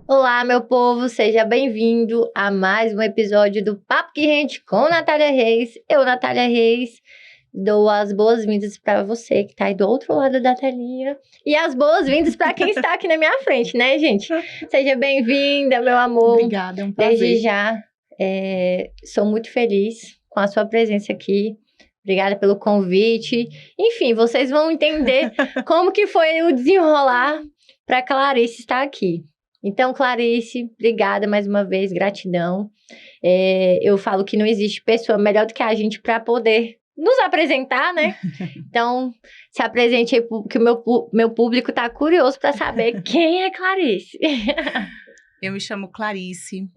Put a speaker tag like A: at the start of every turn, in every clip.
A: Olá, meu povo, seja bem-vindo a mais um episódio do Papo que Rende com Natália Reis. Eu, Natália Reis, dou as boas-vindas para você que tá aí do outro lado da telinha e as boas-vindas para quem está aqui na minha frente, né, gente? Seja bem-vinda, meu amor.
B: Obrigada, é um prazer.
A: Desde já, sou muito feliz com a sua presença aqui. Obrigada pelo convite. Enfim, vocês vão entender como que foi o desenrolar para Clarice estar aqui. Então, Clarice, obrigada mais uma vez, gratidão. Eu falo que não existe pessoa melhor do que a gente para poder nos apresentar, né? Então, se apresente aí, que o meu público tá curioso para saber quem é Clarice.
B: Eu me chamo Clarice,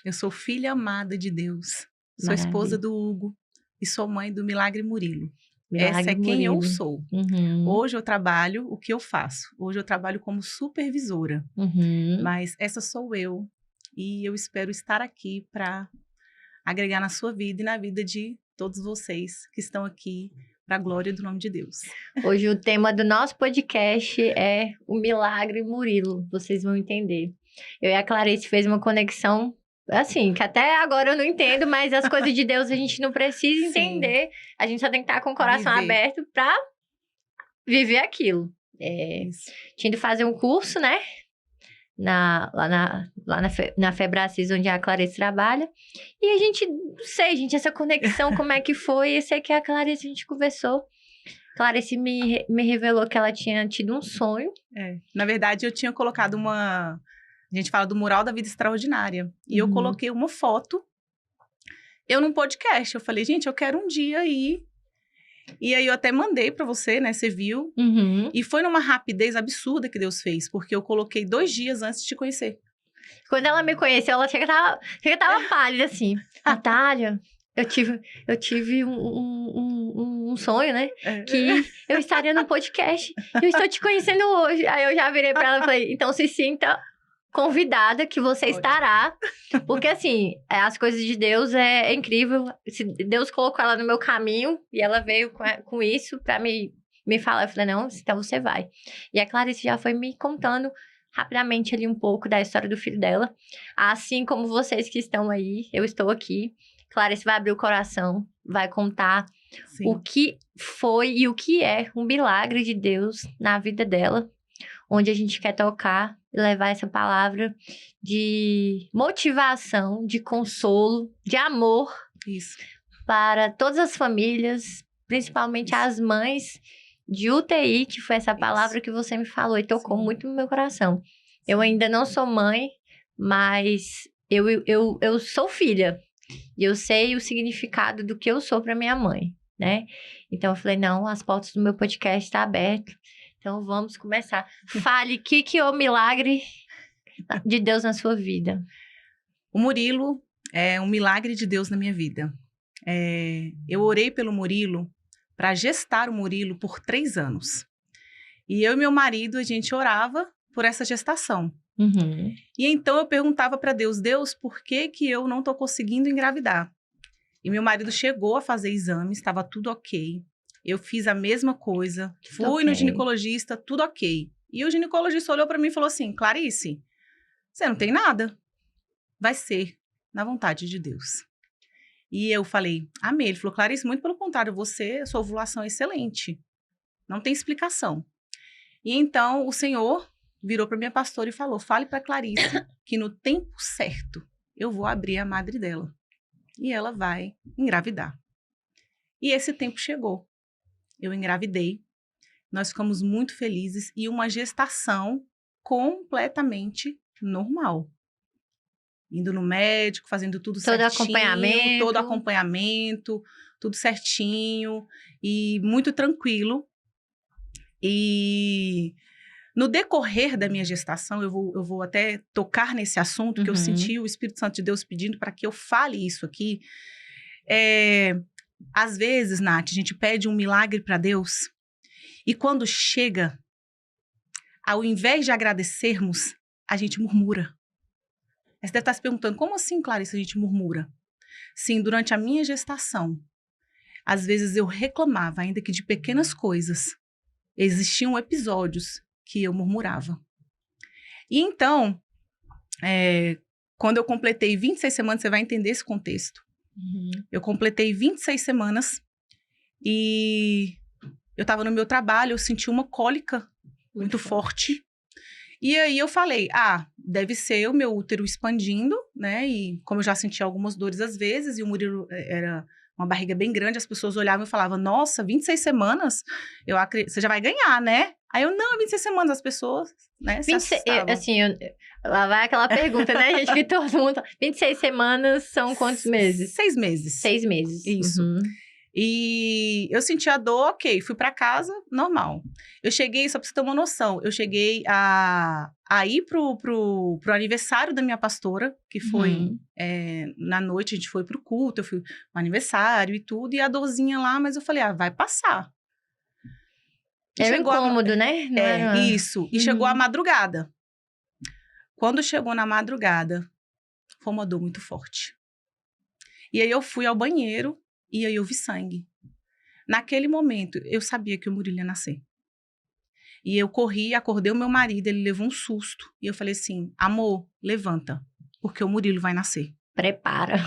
B: eu sou filha amada de Deus, sou
A: Maravilha.
B: esposa do Hugo e sou mãe do Milagre Murilo.
A: Milagre
B: Essa é quem
A: Murilo.
B: eu sou.
A: Uhum.
B: Hoje eu trabalho, o que eu faço? Hoje eu trabalho como supervisora, mas essa sou eu e eu espero estar aqui para agregar na sua vida e na vida de todos vocês que estão aqui para a glória do nome de Deus.
A: Hoje o tema do nosso podcast é o Milagre Murilo, vocês vão entender. Eu e a Clarice fez uma conexão, assim, que até agora eu não entendo, mas as coisas de Deus a gente não precisa entender. A gente só tem que estar com o coração aberto para viver aquilo. Tinha de fazer um curso, né? Lá na Febracis, onde a Clarice trabalha. E a gente, não sei, gente, essa conexão, como é que foi? Eu sei que a Clarice, a gente conversou. Clarice me revelou que ela tinha tido um sonho.
B: Na verdade, eu tinha colocado a gente fala do mural da vida extraordinária. E eu coloquei uma foto, eu num podcast. Eu falei, gente, eu quero um dia ir. E aí eu até mandei pra você, né? Você viu. E foi numa rapidez absurda que Deus fez. Porque eu coloquei 2 dias antes de te conhecer.
A: Quando ela me conheceu, ela chega que tava pálida, assim. Natália, eu tive um sonho, né? Que eu estaria no podcast. Eu estou te conhecendo hoje. Aí eu já virei pra ela e falei, então se sinta convidada que você estará. Porque, assim, as coisas de Deus é incrível. Se Deus colocou ela no meu caminho e ela veio com isso pra me falar. Eu falei, não, então você vai. E a Clarice já foi me contando rapidamente ali um pouco da história do filho dela. Assim como vocês que estão aí, eu estou aqui. Clarice vai abrir o coração, vai contar o que foi e o que é um milagre de Deus na vida dela. Onde a gente quer tocar e levar essa palavra de motivação, de consolo, de amor para todas as famílias, principalmente as mães de UTI, que foi essa palavra que você me falou e tocou muito no meu coração. Eu ainda não sou mãe, mas eu sou filha. E eu sei o significado do que eu sou para minha mãe, né? Então eu falei, não, as portas do meu podcast estão abertas. Então, vamos começar. Fale, o que é o milagre de Deus na sua vida?
B: O Murilo é um milagre de Deus na minha vida. Eu orei pelo Murilo para gestar o Murilo por 3 anos. E eu e meu marido, a gente orava por essa gestação. E então eu perguntava para Deus, por que eu não estou conseguindo engravidar? E meu marido chegou a fazer exames, estava tudo ok. Eu fiz a mesma coisa, fui no ginecologista, tudo ok. E o ginecologista olhou para mim e falou assim, Clarice, você não tem nada. Vai ser na vontade de Deus. E eu falei, amém. Ele falou, Clarice, muito pelo contrário, sua ovulação é excelente. Não tem explicação. E então o Senhor virou para minha pastora e falou, fale para Clarice que no tempo certo eu vou abrir a madre dela. E ela vai engravidar. E esse tempo chegou. Eu engravidei, nós ficamos muito felizes e uma gestação completamente normal. Indo no médico, fazendo tudo certinho. Todo acompanhamento, tudo certinho e muito tranquilo. E no decorrer da minha gestação, eu vou até tocar nesse assunto, que eu senti o Espírito Santo de Deus pedindo para que eu fale isso aqui. Às vezes, Nath, a gente pede um milagre para Deus e quando chega, ao invés de agradecermos, a gente murmura. Aí você deve estar se perguntando, como assim, Clarice, a gente murmura? Sim, durante a minha gestação, às vezes eu reclamava, ainda que de pequenas coisas. Existiam episódios que eu murmurava. E então, quando eu completei 26 semanas, você vai entender esse contexto. Eu completei 26 semanas e eu estava no meu trabalho, eu senti uma cólica muito forte. E aí eu falei, deve ser o meu útero expandindo, né? E como eu já senti algumas dores às vezes, e o Murilo era uma barriga bem grande, as pessoas olhavam e falavam, nossa, 26 semanas, você já vai ganhar, né? Aí eu, não, 26 semanas, as pessoas, né, se assustavam.
A: Assim, lá vai aquela pergunta, né, gente, que todo mundo... 26 semanas são quantos meses?
B: 6 meses.
A: 6 meses.
B: Isso. E eu senti a dor, ok, fui pra casa, normal. Eu cheguei, só pra você ter uma noção, eu cheguei a ir pro aniversário da minha pastora, que foi na noite, a gente foi pro culto, eu fui pro aniversário e tudo, e a dorzinha lá, mas eu falei, vai passar.
A: Era incômodo, né? Não era...
B: Isso. E chegou a madrugada. Quando chegou na madrugada, foi uma dor muito forte. E aí eu fui ao banheiro e aí eu vi sangue. Naquele momento, eu sabia que o Murilo ia nascer. E eu corri, acordei o meu marido, ele levou um susto. E eu falei assim, amor, levanta, porque o Murilo vai nascer.
A: Prepara.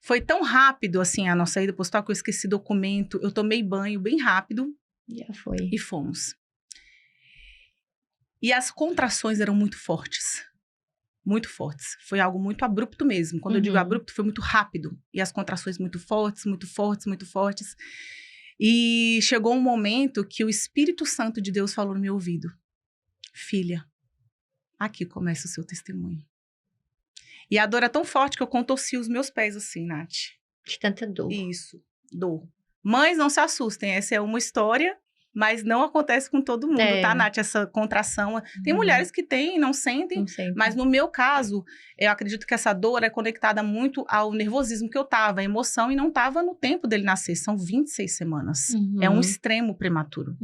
B: Foi tão rápido, assim, a nossa ida pro hospital, que eu esqueci documento. Eu tomei banho bem rápido.
A: Já foi.
B: E fomos. E as contrações eram muito fortes. Muito fortes. Foi algo muito abrupto mesmo. Quando eu digo abrupto, foi muito rápido. E as contrações muito fortes, muito fortes, muito fortes. E chegou um momento que o Espírito Santo de Deus falou no meu ouvido. Filha, aqui começa o seu testemunho. E a dor é tão forte que eu contorci os meus pés assim, Nath.
A: De tanta dor.
B: Isso, dor. Mães, não se assustem, essa é uma história, mas não acontece com todo mundo, tá, Nath? Essa contração. Tem mulheres que têm e não sentem, mas no meu caso, eu acredito que essa dor é conectada muito ao nervosismo que eu tava, a emoção, e não tava no tempo dele nascer. São 26 semanas. É um extremo prematuro.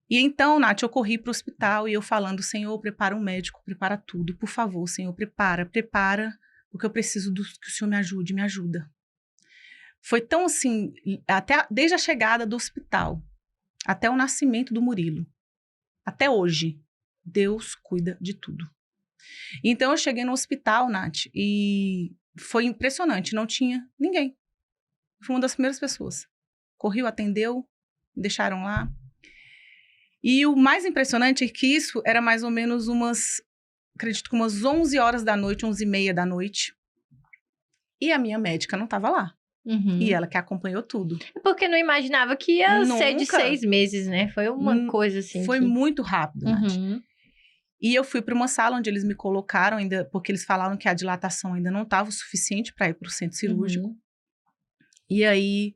B: E então, Nath, eu corri pro hospital e eu falando, Senhor, prepara um médico, prepara tudo, por favor, Senhor, prepara, porque eu preciso que o Senhor me ajude, me ajuda. Foi tão assim, desde a chegada do hospital, até o nascimento do Murilo, até hoje, Deus cuida de tudo. Então, eu cheguei no hospital, Nath, e foi impressionante, não tinha ninguém. Fui uma das primeiras pessoas. Correu, atendeu, me deixaram lá. E o mais impressionante é que isso era mais ou menos acredito que umas 11 horas da noite, 11h30 da noite. E a minha médica não estava lá. E ela que acompanhou tudo.
A: Porque não imaginava que ia ser de 6 meses, né? Foi uma coisa assim.
B: Foi muito rápido, Nath. E eu fui para uma sala onde eles me colocaram ainda, porque eles falaram que a dilatação ainda não estava o suficiente para ir para o centro cirúrgico. E aí,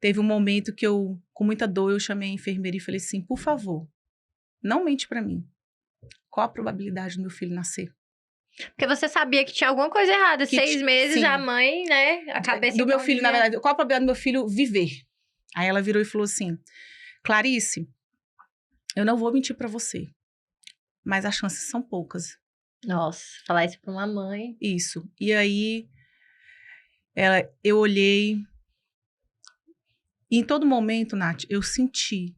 B: teve um momento que eu, com muita dor, eu chamei a enfermeira e falei assim, por favor, não mente para mim. Qual a probabilidade do meu filho nascer?
A: Porque você sabia que tinha alguma coisa errada. 6 meses, a mãe, né? A cabeça
B: do meu filho, na verdade. Qual a probabilidade do meu filho viver? Aí ela virou e falou assim, Clarice, eu não vou mentir para você, mas as chances são poucas.
A: Nossa, falar isso pra uma mãe.
B: Isso. E aí, eu olhei. E em todo momento, Nath, eu senti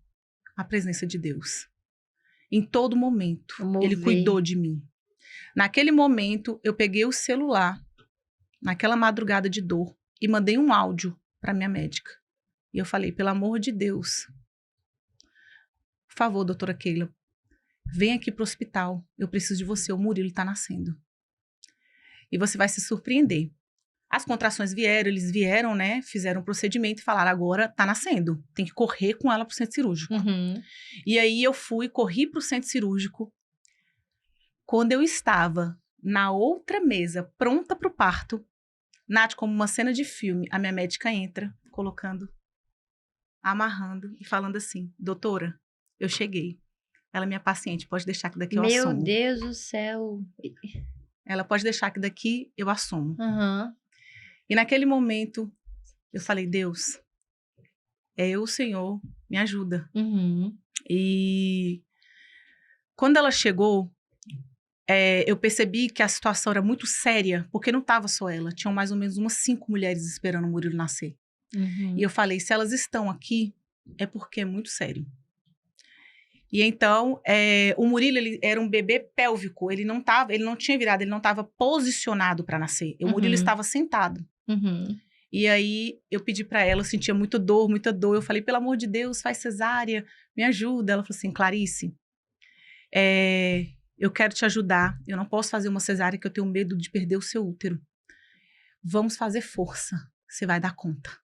B: a presença de Deus. Em todo momento. Ele cuidou de mim. Naquele momento, eu peguei o celular, naquela madrugada de dor, e mandei um áudio para minha médica. E eu falei, pelo amor de Deus, por favor, doutora Keila, vem aqui pro hospital. Eu preciso de você, o Murilo tá nascendo. E você vai se surpreender. As contrações vieram, eles vieram, né? Fizeram um procedimento e falaram, agora tá nascendo. Tem que correr com ela pro centro cirúrgico. E aí eu corri pro centro cirúrgico. Quando eu estava na outra mesa, pronta pro parto, Nath, como uma cena de filme, a minha médica entra, amarrando e falando assim, doutora, eu cheguei. Ela é minha paciente, pode deixar que daqui eu assumo.
A: Meu Deus do céu.
B: Ela pode deixar que daqui eu assumo. E naquele momento, eu falei, Deus, é eu, o Senhor, me ajuda. E quando ela chegou, eu percebi que a situação era muito séria, porque não estava só ela. Tinham mais ou menos umas 5 mulheres esperando o Murilo nascer. E eu falei, se elas estão aqui, é porque é muito sério. E então, o Murilo, ele era um bebê pélvico. Ele não tinha virado, ele não estava posicionado para nascer. O Murilo estava sentado. E aí, eu pedi para ela, eu sentia muita dor, muita dor. Eu falei, pelo amor de Deus, faz cesárea, me ajuda. Ela falou assim, Clarice, eu quero te ajudar. Eu não posso fazer uma cesárea que eu tenho medo de perder o seu útero. Vamos fazer força. Você vai dar conta.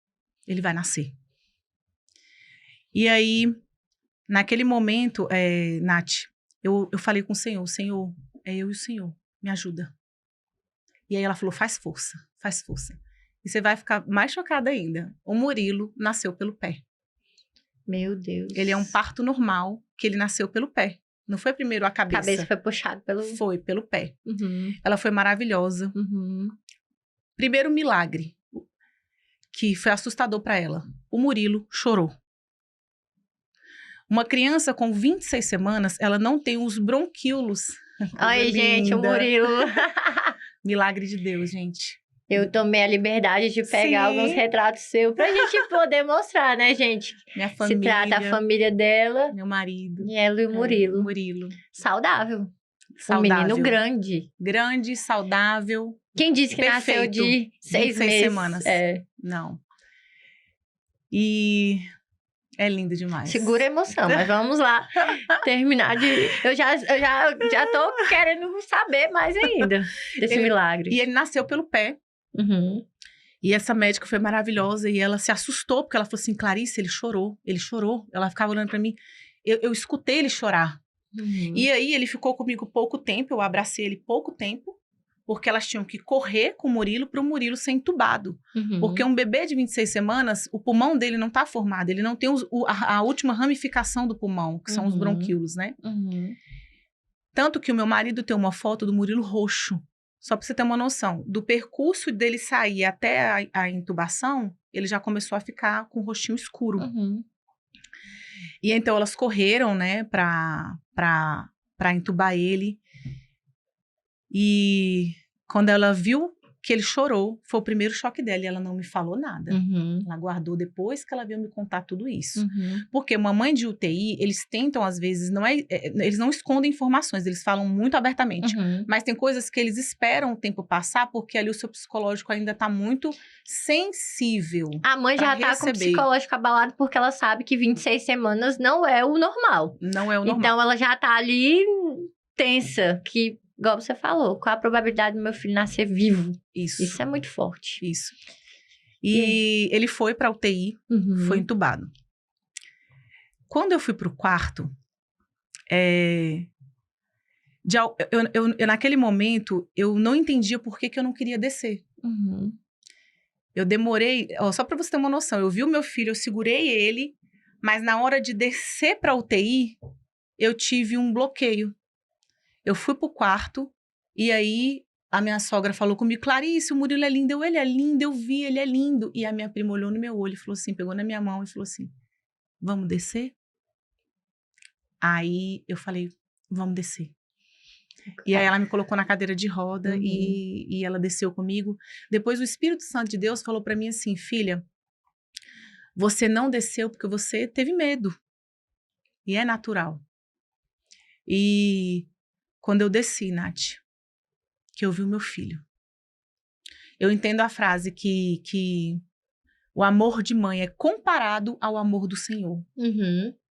B: Ele vai nascer. E aí, naquele momento, Nath, eu falei com o Senhor, Senhor, é eu e o Senhor, me ajuda. E aí ela falou, faz força, faz força. E você vai ficar mais chocada ainda. O Murilo nasceu pelo pé.
A: Meu Deus.
B: Ele é um parto normal, que ele nasceu pelo pé. Não foi primeiro a cabeça.
A: A cabeça foi puxada pelo...
B: Foi, pelo pé. Ela foi maravilhosa. Primeiro milagre, que foi assustador para ela. O Murilo chorou. Uma criança com 26 semanas, ela não tem os bronquíolos.
A: Ai, gente, o Murilo.
B: Milagre de Deus, gente.
A: Eu tomei a liberdade de pegar alguns retratos seus pra gente poder mostrar, né, gente?
B: Minha família.
A: Se trata a família dela.
B: Meu marido.
A: E ela e o Murilo.
B: Murilo.
A: Saudável. Um
B: Saudável.
A: menino grande.
B: Grande, saudável.
A: Quem disse que
B: perfeito.
A: nasceu de 6 meses?
B: Semanas. Não. E é lindo demais.
A: Segura a emoção, mas vamos lá terminar de... Eu já tô querendo saber mais ainda desse milagre.
B: E ele nasceu pelo pé. E essa médica foi maravilhosa e ela se assustou, porque ela falou assim, Clarice, ele chorou. Ela ficava olhando pra mim. Eu escutei ele chorar. E aí, ele ficou comigo pouco tempo, eu abracei ele pouco tempo, porque elas tinham que correr com o Murilo para o Murilo ser entubado. Porque um bebê de 26 semanas, o pulmão dele não está formado, ele não tem a última ramificação do pulmão, que são os bronquíolos, né? Tanto que o meu marido tem uma foto do Murilo roxo. Só para você ter uma noção, do percurso dele sair até a intubação, ele já começou a ficar com o rostinho escuro. E então elas correram, né, pra entubar ele. E quando ela viu que ele chorou, foi o primeiro choque dela e ela não me falou nada. Ela guardou depois que ela veio me contar tudo isso. Porque uma mãe de UTI, eles tentam às vezes, eles não escondem informações, eles falam muito abertamente. Mas tem coisas que eles esperam o tempo passar, porque ali o seu psicológico ainda tá muito sensível.
A: A mãe já tá com o psicológico abalado porque ela sabe que 26 semanas não é o normal.
B: Não é o normal.
A: Então ela já tá ali tensa, que... Igual você falou, qual a probabilidade do meu filho nascer vivo? Isso é muito forte.
B: Isso. E ele foi pra UTI, foi entubado. Quando eu fui pro quarto, naquele momento, eu não entendia por que eu não queria descer. Eu demorei, só pra você ter uma noção, eu vi o meu filho, eu segurei ele, mas na hora de descer pra UTI, eu tive um bloqueio. Eu fui pro quarto e aí a minha sogra falou comigo, Clarice, o Murilo é lindo. Ele é lindo, eu vi, ele é lindo. E a minha prima olhou no meu olho e falou assim, pegou na minha mão e falou assim, vamos descer? Aí eu falei, vamos descer. E aí ela me colocou na cadeira de roda e ela desceu comigo. Depois o Espírito Santo de Deus falou pra mim assim, filha, você não desceu porque você teve medo. E é natural. E... Quando eu desci, Nath, que eu vi o meu filho, eu entendo a frase que o amor de mãe é comparado ao amor do Senhor.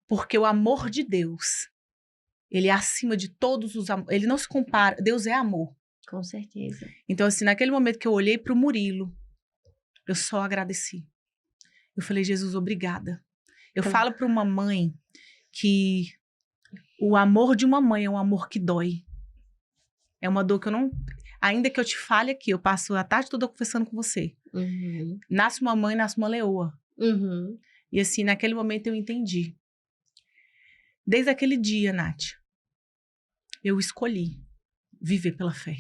B: Porque o amor de Deus, ele é acima de todos os amores. Ele não se compara, Deus é amor.
A: Com certeza.
B: Então, assim, naquele momento que eu olhei para o Murilo, eu só agradeci. Eu falei, Jesus, obrigada. Eu falo para uma mãe que... O amor de uma mãe é um amor que dói. É uma dor que eu não... Ainda que eu te fale aqui, eu passo a tarde toda conversando com você. Nasce uma mãe, nasce uma leoa. E assim, naquele momento eu entendi. Desde aquele dia, Nath, eu escolhi viver pela fé.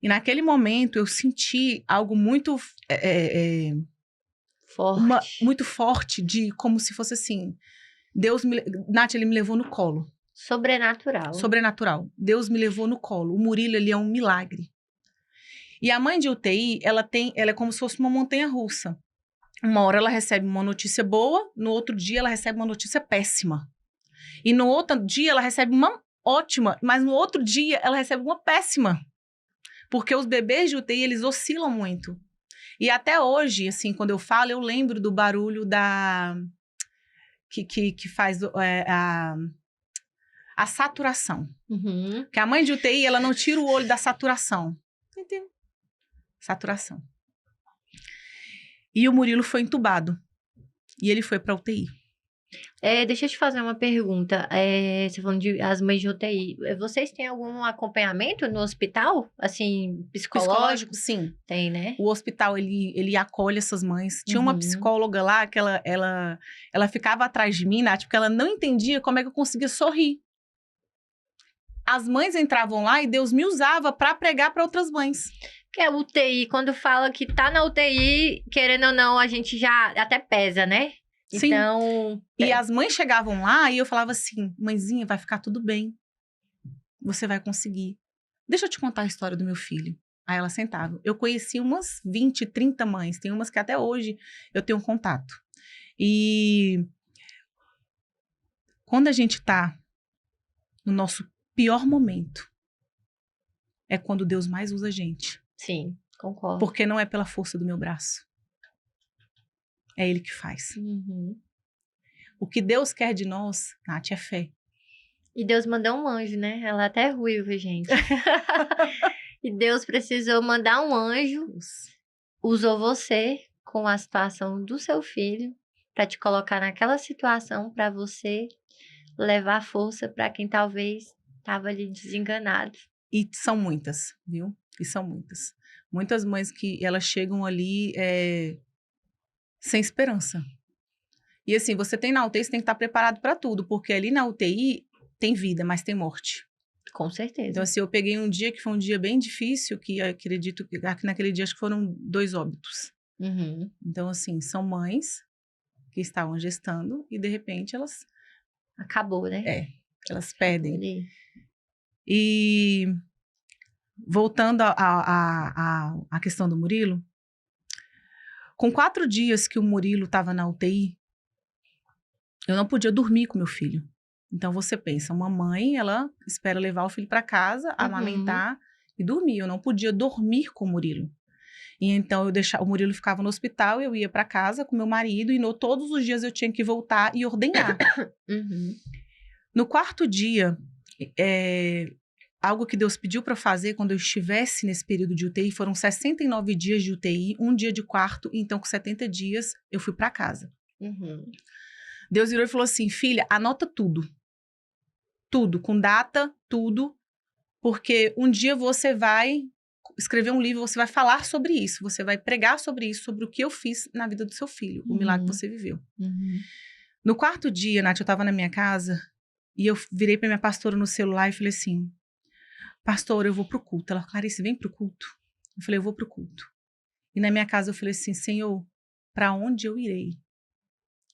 B: E naquele momento eu senti algo muito...
A: forte.
B: Muito forte, de como se fosse assim... Nath, ele me levou no colo.
A: Sobrenatural.
B: Sobrenatural. Deus me levou no colo. O Murilo, ele é um milagre. E a mãe de UTI, ela é como se fosse uma montanha-russa. Uma hora ela recebe uma notícia boa, no outro dia ela recebe uma notícia péssima. E no outro dia ela recebe uma ótima, mas no outro dia ela recebe uma péssima. Porque os bebês de UTI, eles oscilam muito. E até hoje, assim, quando eu falo, eu lembro do barulho que faz a saturação.
A: Uhum.
B: Porque a mãe de UTI, ela não tira o olho da saturação. Entendeu? Saturação. E o Murilo foi entubado. E ele foi para UTI.
A: Deixa eu te fazer uma pergunta. Você falando de as mães de UTI. Vocês têm algum acompanhamento no hospital? Assim, psicológico?
B: Sim.
A: Tem, né?
B: O hospital, ele acolhe essas mães. Tinha uma psicóloga lá que ela ficava atrás de mim, Nath, porque ela não entendia como é que eu conseguia sorrir. As mães entravam lá e Deus me usava para pregar para outras mães.
A: Que é UTI, quando fala que tá na UTI, querendo ou não, a gente já até pesa, né?
B: Sim.
A: Então...
B: E as mães chegavam lá e eu falava assim, mãezinha, vai ficar tudo bem. Você vai conseguir. Deixa eu te contar a história do meu filho. Aí ela sentava. Eu conheci umas 20, 30 mães. Tem umas que até hoje eu tenho contato. E quando a gente tá no nosso pior momento, é quando Deus mais usa a gente.
A: Sim, concordo.
B: Porque não é pela força do meu braço. É Ele que faz.
A: Uhum.
B: O que Deus quer de nós, Nath, é fé.
A: E Deus mandou um anjo, né? Ela é até ruiva, gente. E Deus precisou mandar um anjo, usou você com a situação do seu filho para te colocar naquela situação para você levar força para quem talvez estava ali desenganado.
B: E são muitas, viu? E são muitas. Muitas mães que elas chegam ali sem esperança. E assim, você tem na UTI, você tem que estar preparado para tudo, porque ali na UTI tem vida, mas tem morte.
A: Com certeza.
B: Então, assim, eu peguei um dia que foi um dia bem difícil, que acredito que naquele dia acho que foram 2 óbitos.
A: Uhum.
B: Então, assim, são mães que estavam gestando e, de repente, elas...
A: Acabou, né?
B: Elas perdem.
A: Ali.
B: E voltando à questão do Murilo, com 4 dias que o Murilo estava na UTI, eu não podia dormir com meu filho. Então, você pensa, uma mãe, ela espera levar o filho para casa, amamentar e dormir. Eu não podia dormir com o Murilo. E então, o Murilo ficava no hospital, eu ia para casa com meu marido e todos os dias eu tinha que voltar e ordenhar. No 4º dia, algo que Deus pediu para fazer quando eu estivesse nesse período de UTI, foram 69 dias de UTI, 1 dia de quarto, então com 70 dias eu fui para casa. Deus virou e falou assim, filha, anota tudo. Tudo, com data, tudo, porque um dia você vai escrever um livro, você vai falar sobre isso, você vai pregar sobre isso, sobre o que eu fiz na vida do seu filho, o milagre que você viveu. No 4º dia, Nath, eu estava na minha casa e eu virei para minha pastora no celular e falei assim, pastora, eu vou pro culto. Ela, Clarice, vem pro culto. Eu falei, eu vou pro culto. E na minha casa eu falei assim, Senhor, para onde eu irei?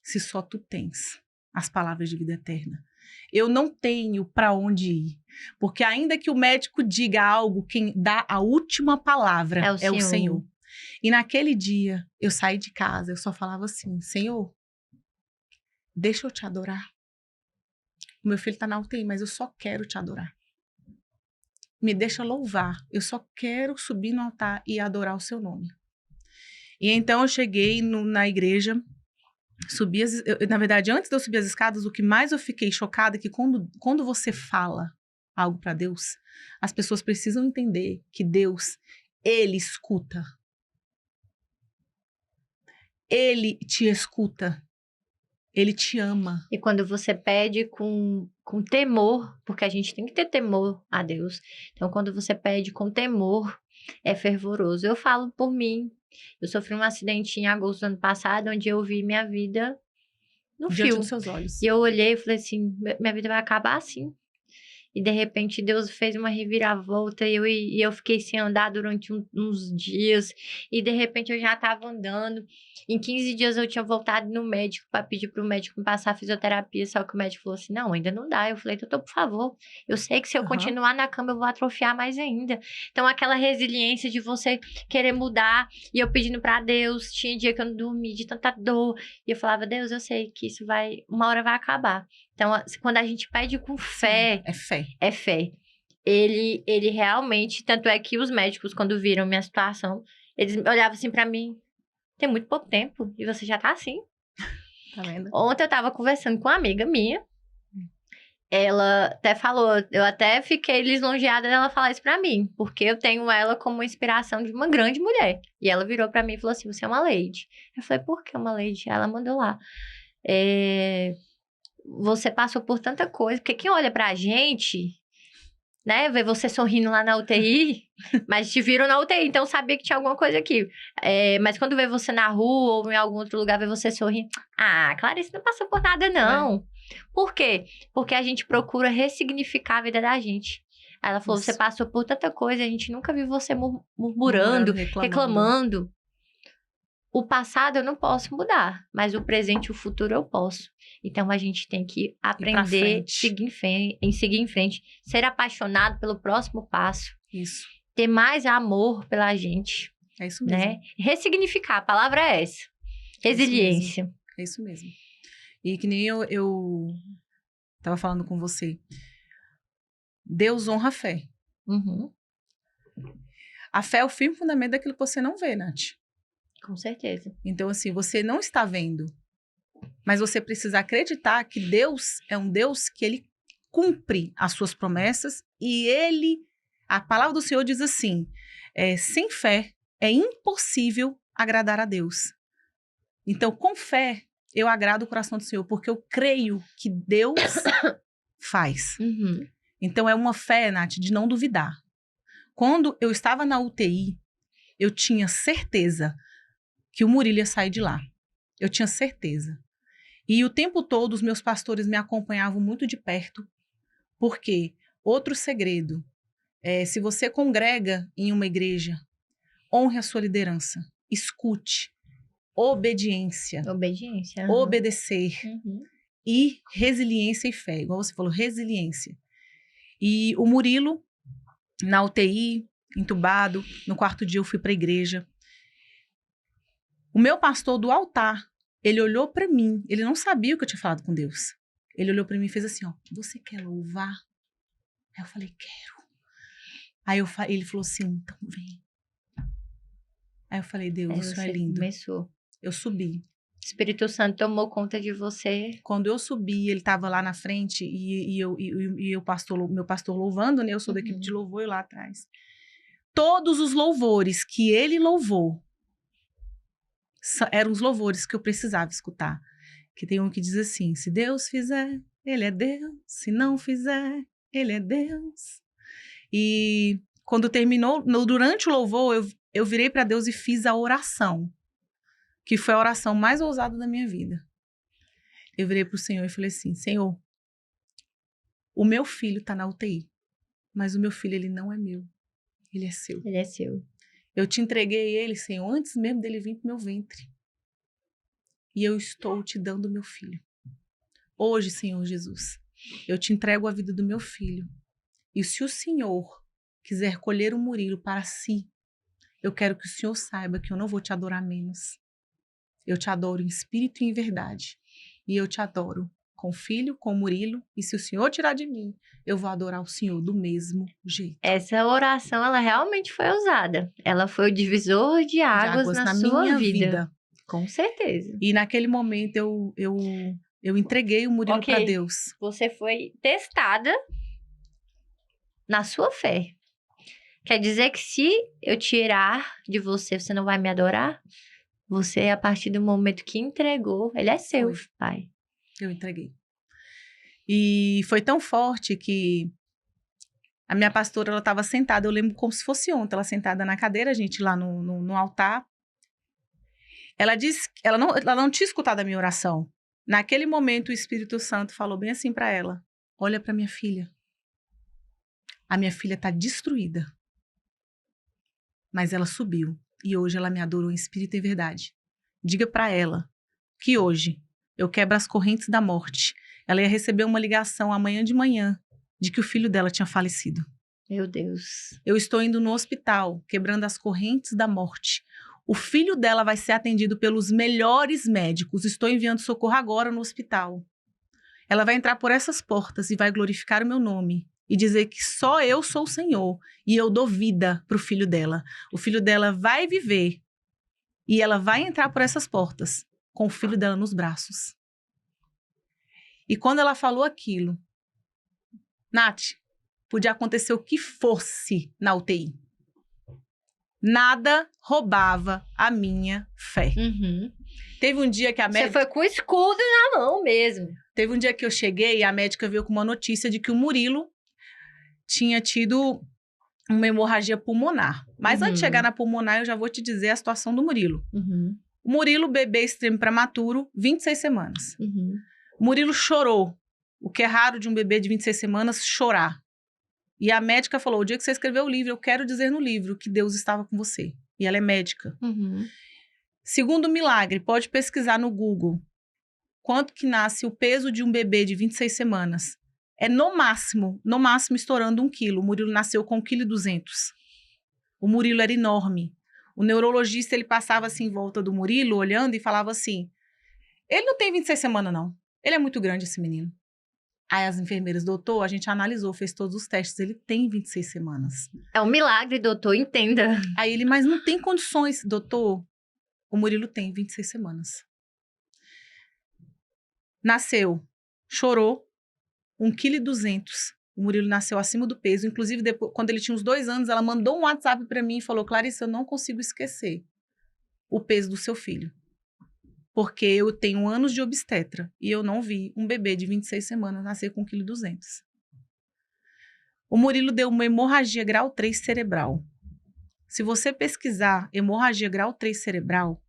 B: Se só tu tens as palavras de vida eterna. Eu não tenho para onde ir. Porque ainda que o médico diga algo, quem dá a última palavra é o Senhor. E naquele dia, eu saí de casa, eu só falava assim, Senhor, deixa eu te adorar. O meu filho está na UTI, mas eu só quero te adorar. Me deixa louvar. Eu só quero subir no altar e adorar o seu nome. E então eu cheguei na igreja, na verdade, antes de eu subir as escadas, o que mais eu fiquei chocada é que quando você fala algo para Deus, as pessoas precisam entender que Deus, Ele escuta. Ele te escuta. Ele te ama.
A: E quando você pede com temor, porque a gente tem que ter temor a Deus. Então, quando você pede com temor, é fervoroso. Eu falo por mim. Eu sofri um acidente em agosto do ano passado, onde eu vi minha vida no
B: diante
A: fio.
B: dos seus olhos.
A: E eu olhei e falei assim, minha vida vai acabar assim. E de repente Deus fez uma reviravolta e eu fiquei sem andar durante uns dias. E de repente eu já estava andando. Em 15 dias eu tinha voltado no médico para pedir para o médico me passar a fisioterapia. Só que o médico falou assim: não, ainda não dá. Eu falei: doutor, por favor. Eu sei que se eu continuar na cama eu vou atrofiar mais ainda. Então aquela resiliência de você querer mudar. E eu pedindo para Deus. Tinha dia que eu não dormi de tanta dor. E eu falava: Deus, eu sei que isso uma hora vai acabar. Então, quando a gente pede com fé...
B: É fé.
A: É fé. Ele realmente... Tanto é que os médicos, quando viram minha situação, eles olhavam assim pra mim: tem muito pouco tempo e você já tá assim.
B: Tá vendo?
A: Ontem eu tava conversando com uma amiga minha. Ela até falou... Eu até fiquei lisonjeada dela falar isso pra mim. Porque eu tenho ela como inspiração de uma grande mulher. E ela virou pra mim e falou assim: você é uma lady. Eu falei: por que uma lady? Ela mandou lá. Você passou por tanta coisa, porque quem olha pra gente, né, vê você sorrindo lá na UTI, mas te viram na UTI, então sabia que tinha alguma coisa aqui. Mas quando vê você na rua ou em algum outro lugar, vê você sorrindo, Clarice não passou por nada, não. Por quê? Porque a gente procura ressignificar a vida da gente. Aí ela falou: você passou por tanta coisa, a gente nunca viu você murmurando, reclamando. O passado eu não posso mudar, mas o presente e o futuro eu posso. Então, a gente tem que aprender, seguir em frente, ser apaixonado pelo próximo passo.
B: Isso.
A: Ter mais amor pela gente.
B: É isso mesmo.
A: Né? Ressignificar, a palavra é essa. Resiliência.
B: É isso mesmo. E que nem eu tava falando com você. Deus honra a fé.
A: Uhum.
B: A fé é o firme fundamento daquilo que você não vê, Nath.
A: Com certeza.
B: Então, assim, você não está vendo, mas você precisa acreditar que Deus é um Deus que ele cumpre as suas promessas e a palavra do Senhor diz assim, sem fé é impossível agradar a Deus. Então, com fé, eu agrado o coração do Senhor, porque eu creio que Deus faz.
A: Uhum.
B: Então, é uma fé, Nath, de não duvidar. Quando eu estava na UTI, eu tinha certeza que o Murilo ia sair de lá. Eu tinha certeza. E o tempo todo os meus pastores me acompanhavam muito de perto, porque outro segredo, se você congrega em uma igreja, honre a sua liderança, escute, obediência, obedecer e resiliência e fé, igual você falou, resiliência. E o Murilo, na UTI, entubado, no quarto dia eu fui para a igreja. O meu pastor do altar, ele olhou para mim, ele não sabia o que eu tinha falado com Deus. Ele olhou para mim e fez assim, ó: você quer louvar? Aí eu falei: quero. Aí ele falou assim: então vem. Aí eu falei: Deus, isso é lindo.
A: Começou.
B: Eu subi.
A: O Espírito Santo tomou conta de você.
B: Quando eu subi, ele estava lá na frente e meu pastor louvando, né? Eu sou da equipe de louvor, eu lá atrás. Todos os louvores que ele louvou eram os louvores que eu precisava escutar. Que tem um que diz assim: se Deus fizer, ele é Deus. Se não fizer, ele é Deus. E quando terminou, durante o louvor, eu virei para Deus e fiz a oração, que foi a oração mais ousada da minha vida. Eu virei para o Senhor e falei assim: Senhor, o meu filho está na UTI, mas o meu filho, ele não é meu, ele é seu.
A: Ele é seu.
B: Eu te entreguei ele, Senhor, antes mesmo dele vir para o meu ventre. E eu estou te dando o meu filho. Hoje, Senhor Jesus, eu te entrego a vida do meu filho. E se o Senhor quiser colher o Murilo para si, eu quero que o Senhor saiba que eu não vou te adorar menos. Eu te adoro em espírito e em verdade. E eu te adoro com o filho, com o Murilo. E se o Senhor tirar de mim, eu vou adorar o Senhor do mesmo jeito.
A: Essa oração, ela realmente foi usada. Ela foi o divisor de águas na sua
B: minha
A: vida. Com certeza.
B: E naquele momento eu entreguei o Murilo para Deus.
A: Você foi testada na sua fé. Quer dizer que se eu tirar de você, você não vai me adorar? Você, a partir do momento que entregou, ele é seu, pai.
B: Eu entreguei. E foi tão forte que a minha pastora, ela estava sentada, eu lembro como se fosse ontem, ela sentada na cadeira, gente, lá no altar. Ela disse, ela não tinha escutado a minha oração. Naquele momento, o Espírito Santo falou bem assim para ela: olha para minha filha. A minha filha tá destruída. Mas ela subiu. E hoje ela me adorou em espírito e verdade. Diga pra ela que hoje eu quebro as correntes da morte. Ela ia receber uma ligação amanhã de manhã de que o filho dela tinha falecido.
A: Meu Deus.
B: Eu estou indo no hospital, quebrando as correntes da morte. O filho dela vai ser atendido pelos melhores médicos. Estou enviando socorro agora no hospital. Ela vai entrar por essas portas e vai glorificar o meu nome. E dizer que só eu sou o Senhor. E eu dou vida para o filho dela. O filho dela vai viver. E ela vai entrar por essas portas com o filho dela nos braços. E quando ela falou aquilo, Nath, podia acontecer o que fosse na UTI. Nada roubava a minha fé.
A: Uhum.
B: Teve um dia que a médica...
A: Você foi com o escudo na mão mesmo.
B: Teve um dia que eu cheguei e a médica veio com uma notícia de que o Murilo tinha tido uma hemorragia pulmonar. Mas antes de chegar na pulmonar, eu já vou te dizer a situação do Murilo.
A: Uhum.
B: O Murilo, bebê extremo prematuro, 26 semanas.
A: Uhum.
B: O Murilo chorou. O que é raro de um bebê de 26 semanas, chorar. E a médica falou, o dia que você escreveu o livro, eu quero dizer no livro que Deus estava com você. E ela é médica.
A: Uhum.
B: Segundo milagre, pode pesquisar no Google. Quanto que nasce o peso de um bebê de 26 semanas? É no máximo estourando 1 quilo. O Murilo nasceu com 1,2 kg. O Murilo era enorme. O neurologista, ele passava assim em volta do Murilo, olhando e falava assim, ele não tem 26 semanas não. Ele é muito grande esse menino. Aí as enfermeiras, doutor, a gente analisou, fez todos os testes, ele tem 26 semanas.
A: É um milagre, doutor, entenda.
B: Aí ele, mas não tem condições, doutor. O Murilo tem 26 semanas. Nasceu, chorou, 1,2 kg. O Murilo nasceu acima do peso. Inclusive, depois, quando ele tinha uns 2 anos, ela mandou um WhatsApp para mim e falou, Clarissa, eu não consigo esquecer o peso do seu filho. Porque eu tenho anos de obstetra e eu não vi um bebê de 26 semanas nascer com 1,2 kg. O Murilo deu uma hemorragia grau 3 cerebral. Se você pesquisar hemorragia grau 3 cerebral,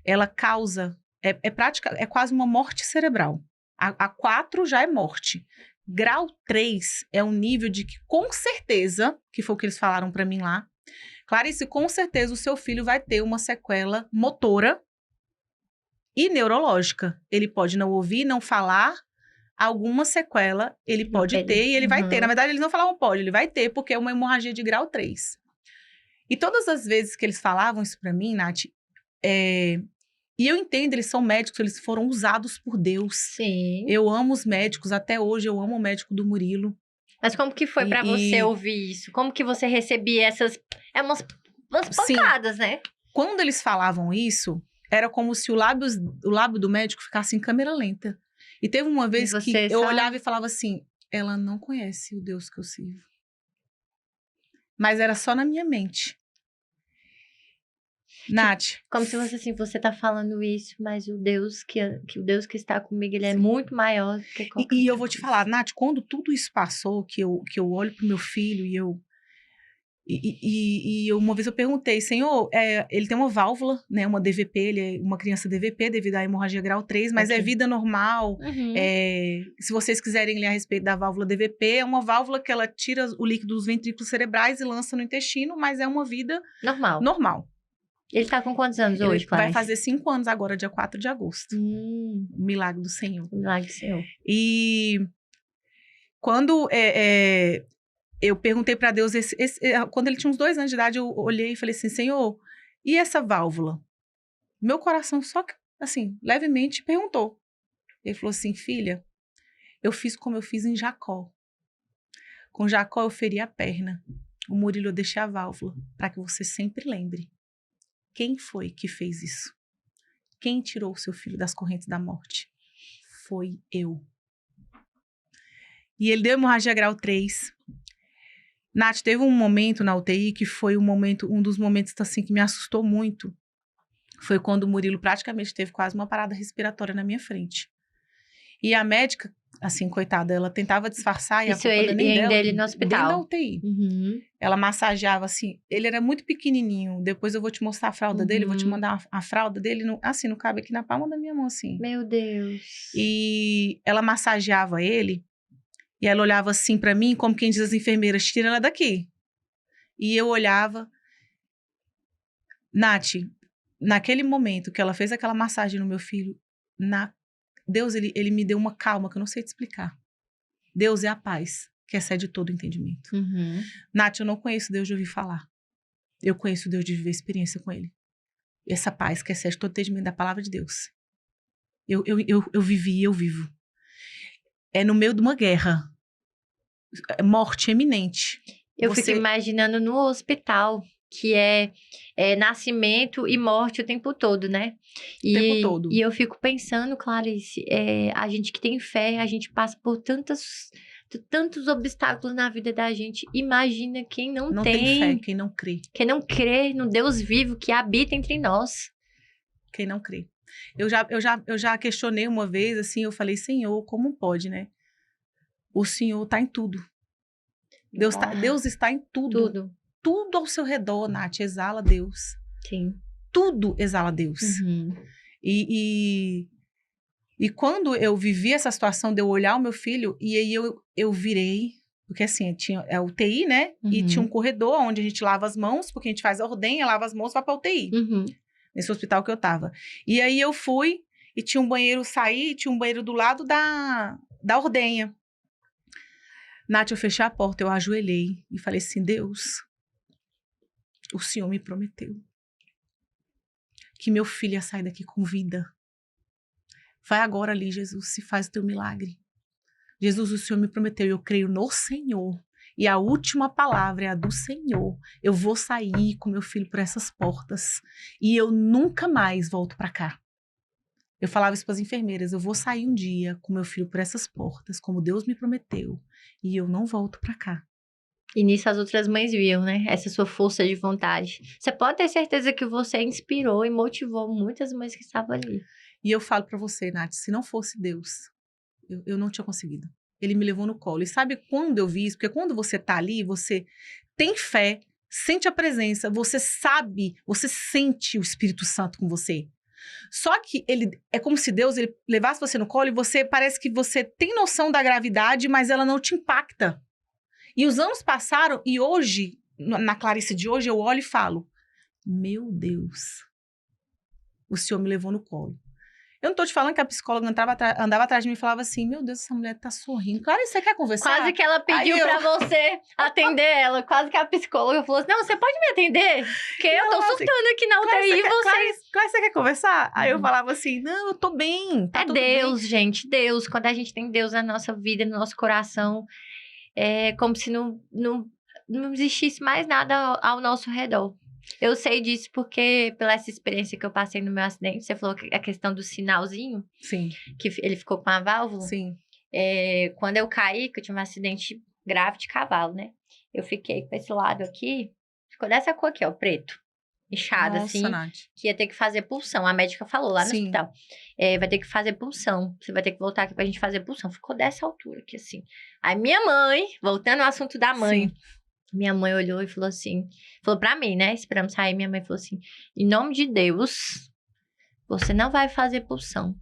B: ela causa, é quase uma morte cerebral. A 4 já é morte. Grau 3 é um nível de que, com certeza, que foi o que eles falaram para mim lá, Clarice, com certeza o seu filho vai ter uma sequela motora e neurológica. Ele pode não ouvir, não falar, alguma sequela ele pode ter e ele vai ter. Na verdade, eles não falavam pode, ele vai ter, porque é uma hemorragia de grau 3. E todas as vezes que eles falavam isso pra mim, Nath, e eu entendo, eles são médicos, eles foram usados por Deus.
A: Sim.
B: Eu amo os médicos, até hoje eu amo o médico do Murilo.
A: Mas como que foi pra você ouvir isso? Como que você recebia essas... umas pancadas, né?
B: Quando eles falavam isso, era como se o lábio do médico ficasse em câmera lenta. E teve uma vez que eu olhava e falava assim, ela não conhece o Deus que eu sirvo. Mas era só na minha mente. Nath.
A: Como se fosse assim, você tá falando isso, mas o Deus que está comigo, ele é muito maior do que qualquer
B: E eu vou te falar, Nath, quando tudo isso passou, que eu olho pro meu filho e uma vez eu perguntei, Senhor, ele tem uma válvula, né, uma DVP, ele é uma criança DVP devido à hemorragia grau 3, mas é vida normal.
A: Uhum.
B: Se vocês quiserem ler a respeito da válvula DVP, é uma válvula que ela tira o líquido dos ventrículos cerebrais e lança no intestino, mas é uma vida normal.
A: Ele tá com quantos anos hoje, Clarice?
B: Vai fazer 5 anos agora, dia 4 de agosto. Milagre do Senhor.
A: Milagre do Senhor.
B: E quando eu perguntei para Deus, quando ele tinha uns 2 anos de idade, eu olhei e falei assim, Senhor, e essa válvula? Meu coração só, assim, levemente perguntou. Ele falou assim, filha, eu fiz como eu fiz em Jacó. Com Jacó eu feri a perna. O Murilo eu deixei a válvula, para que você sempre lembre. Quem foi que fez isso? Quem tirou o seu filho das correntes da morte? Foi eu. E ele deu hemorragia grau 3. Nath, teve um momento na UTI que foi um dos momentos assim, que me assustou muito. Foi quando o Murilo praticamente teve quase uma parada respiratória na minha frente. E a médica, assim, coitada, ela tentava disfarçar.
A: Isso ele no hospital.
B: Dentro da UTI.
A: Uhum.
B: Ela massageava, assim, ele era muito pequenininho. Depois eu vou te mostrar a fralda dele, vou te mandar a fralda dele, assim, não cabe aqui na palma da minha mão, assim.
A: Meu Deus.
B: E ela massageava ele E ela olhava assim pra mim, como quem diz as enfermeiras, tira ela daqui. E eu olhava. Nath, naquele momento que ela fez aquela massagem no meu filho, Deus, ele me deu uma calma que eu não sei te explicar. Deus é a paz, que excede todo entendimento.
A: Uhum.
B: Nath, eu não conheço Deus de ouvir falar. Eu conheço Deus de viver experiência com Ele. Essa paz que excede todo entendimento da palavra de Deus. Eu vivi e eu vivo. É no meio de uma guerra. Morte iminente.
A: Eu fico imaginando no hospital, que é nascimento e morte o tempo todo, né?
B: O tempo todo.
A: E eu fico pensando, Clarice, a gente que tem fé, a gente passa por tantos obstáculos na vida da gente. Imagina quem não tem
B: fé, quem não crê.
A: Quem não crê no Deus vivo que habita entre nós.
B: Quem não crê. Eu já questionei uma vez, assim, eu falei, Senhor, como pode, né? O Senhor está em tudo. Deus está em tudo. Tudo ao seu redor, Nath, exala Deus.
A: Sim.
B: Tudo exala Deus.
A: Uhum.
B: E quando eu vivi essa situação de eu olhar o meu filho, e aí eu virei, porque assim, tinha a UTI, né?
A: Uhum.
B: E tinha um corredor onde a gente lava as mãos, porque a gente faz a ordenha, lava as mãos, vai pra UTI.
A: Uhum.
B: Nesse hospital que eu tava. E aí eu fui, e tinha um banheiro, saí, tinha um banheiro do lado da ordenha. Nath, eu fechei a porta, eu ajoelhei e falei assim, Deus, o Senhor me prometeu que meu filho ia sair daqui com vida. Vai agora ali, Jesus, se faz o teu milagre. Jesus, o Senhor me prometeu, eu creio no Senhor. E a última palavra é a do Senhor. Eu vou sair com meu filho por essas portas. E eu nunca mais volto para cá. Eu falava isso para as enfermeiras, eu vou sair um dia com meu filho por essas portas, como Deus me prometeu. E eu não volto para cá.
A: E nisso as outras mães viam, né? Essa sua força de vontade. Você pode ter certeza que você inspirou e motivou muitas mães que estavam ali.
B: E eu falo para você, Nath, se não fosse Deus, eu não tinha conseguido. Ele me levou no colo. E sabe quando eu vi isso? Porque quando você tá ali, você tem fé, sente a presença, você sabe, você sente o Espírito Santo com você. Só que é como se Deus ele levasse você no colo e você parece que você tem noção da gravidade, mas ela não te impacta. E os anos passaram e hoje, na Clarice de hoje, eu olho e falo, meu Deus, o Senhor me levou no colo. Eu não tô te falando que a psicóloga andava atrás de mim e falava assim, meu Deus, essa mulher tá sorrindo. Clarice, você quer conversar?
A: Quase que ela pediu pra você atender ela. Quase que a psicóloga falou assim, não, você pode me atender? Porque eu tô surtando aqui na UTI e vocês...
B: Clarice, você quer conversar? Aí eu falava assim, não, eu tô bem, tá tudo
A: Deus,
B: bem.
A: gente, Deus. Quando a gente tem Deus na nossa vida, no nosso coração, é como se não existisse mais nada ao nosso redor. Eu sei disso porque, pela essa experiência que eu passei no meu acidente, você falou que a questão do sinalzinho.
B: Sim.
A: Que ele ficou com a válvula.
B: Sim.
A: Quando eu caí, que eu tive um acidente grave de cavalo, né? Eu fiquei com esse lado aqui, ficou dessa cor aqui, ó, preto. Inchado, assim.
B: Nath.
A: Que ia ter que fazer pulsão. A médica falou lá no hospital. Vai ter que fazer pulsão. Você vai ter que voltar aqui pra gente fazer pulsão. Ficou dessa altura aqui, assim. Aí minha mãe, voltando ao assunto da mãe... Sim. Minha mãe olhou e falou assim, falou pra mim, né? Esperamos sair, minha mãe falou assim, em nome de Deus, você não vai fazer pulsão.